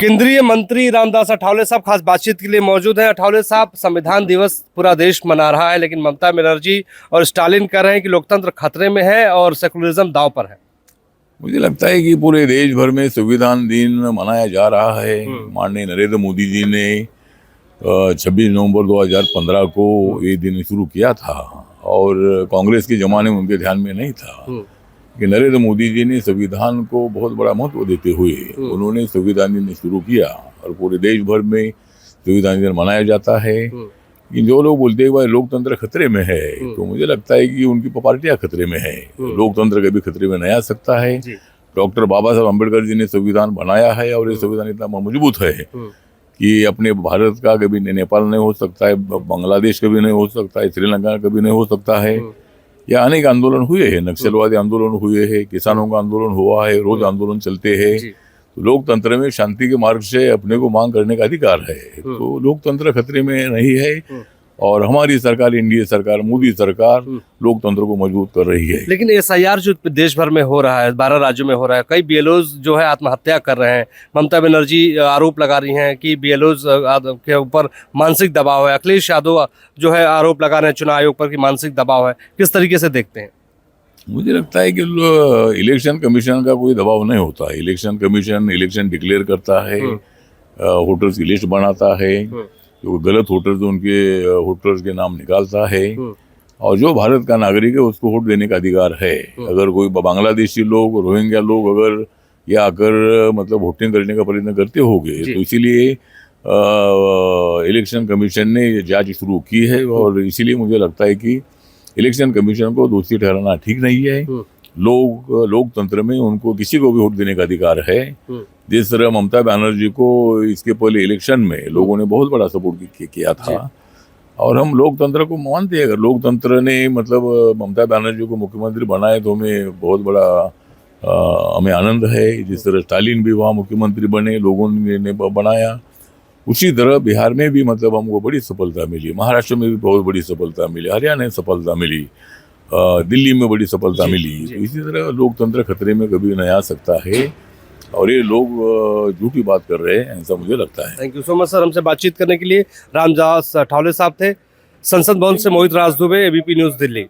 केंद्रीय मंत्री रामदास अठावले साहब खास बातचीत के लिए मौजूद हैं। अठावले साहब, संविधान दिवस पूरा देश मना रहा है, लेकिन ममता बनर्जी और स्टालिन कह रहे हैं कि लोकतंत्र खतरे में है और सेकुलरिज्म दांव पर है। मुझे लगता है कि पूरे देश भर में संविधान दिन मनाया जा रहा है। माननीय नरेंद्र मोदी जी ने 26 नवंबर 2015 को ये दिन शुरू किया था और कांग्रेस के जमाने में उनके ध्यान में नहीं था कि नरेंद्र मोदी जी ने संविधान को बहुत बड़ा महत्व देते हुए उन्होंने संविधान दिन शुरू किया और पूरे देश भर में संविधान दिन मनाया जाता है। कि जो लोग बोलते हैं भाई लोकतंत्र खतरे में है, तो मुझे लगता है कि उनकी पार्टियां खतरे में है। लोकतंत्र कभी खतरे में नहीं आ सकता है। डॉक्टर बाबा साहब अम्बेडकर जी ने संविधान बनाया है और ये संविधान इतना मजबूत है कि अपने भारत का कभी नेपाल नहीं हो सकता है, बांग्लादेश कभी नहीं हो सकता है, श्रीलंका कभी नहीं हो सकता है। या अनेक आंदोलन हुए हैं, नक्सलवादी आंदोलन हुए हैं, किसानों का आंदोलन हुआ है, रोज आंदोलन चलते हैं। तो लोकतंत्र में शांति के मार्ग से अपने को मांग करने का अधिकार है। तो लोकतंत्र खतरे में नहीं है और हमारी सरकार, एनडीए सरकार, मोदी सरकार लोकतंत्र को मजबूत कर रही है। लेकिन एसआईआर जो देश भर में हो रहा है, 12 राज्यों में हो रहा है, कई बीएलओज जो है आत्महत्या कर रहे हैं। ममता बनर्जी आरोप लगा रही हैं कि बीएलओज के ऊपर मानसिक दबाव है। अखिलेश यादव जो है आरोप लगा रहे हैं चुनाव आयोग पर कि मानसिक दबाव है। किस तरीके से देखते हैं? मुझे लगता है कि इलेक्शन कमीशन का कोई दबाव नहीं होता। इलेक्शन कमीशन इलेक्शन डिक्लेयर करता है, वोटर्स की लिस्ट बनाता है, जो गलत वोटर्स उनके वोटर्स के नाम निकालता है और जो भारत का नागरिक है उसको वोट देने का अधिकार है। अगर कोई बांग्लादेशी लोग, रोहिंग्या लोग अगर ये आकर मतलब वोटिंग करने का प्रयत्न करते होंगे तो इसीलिए इलेक्शन कमीशन ने जांच शुरू की है और इसीलिए मुझे लगता है कि इलेक्शन कमीशन को दोषी ठहराना ठीक नहीं है। लोकतंत्र में उनको किसी को भी वोट देने का अधिकार है। जिस तरह ममता बनर्जी को इसके पहले इलेक्शन में लोगों ने बहुत बड़ा सपोर्ट किया था और हम लोकतंत्र को मानते हैं। अगर लोकतंत्र ने मतलब ममता बनर्जी को मुख्यमंत्री बनाए तो हमें बहुत बड़ा हमें आनंद है। जिस तरह स्टालिन भी वहाँ मुख्यमंत्री बने, लोगों ने बनाया, उसी तरह बिहार में भी मतलब हमको बड़ी सफलता मिली, महाराष्ट्र में भी बहुत बड़ी सफलता मिली, हरियाणा में सफलता मिली, दिल्ली में बड़ी सफलता मिली। तो इसी तरह लोकतंत्र खतरे में कभी नहीं आ सकता है और ये लोग झूठी बात कर रहे हैं, ऐसा मुझे लगता है। Thank you so much sir, हमसे बातचीत करने के लिए। रामदास अठावले साहब थे। संसद भवन से मोहित राज दुबे, एबीपी न्यूज़, दिल्ली।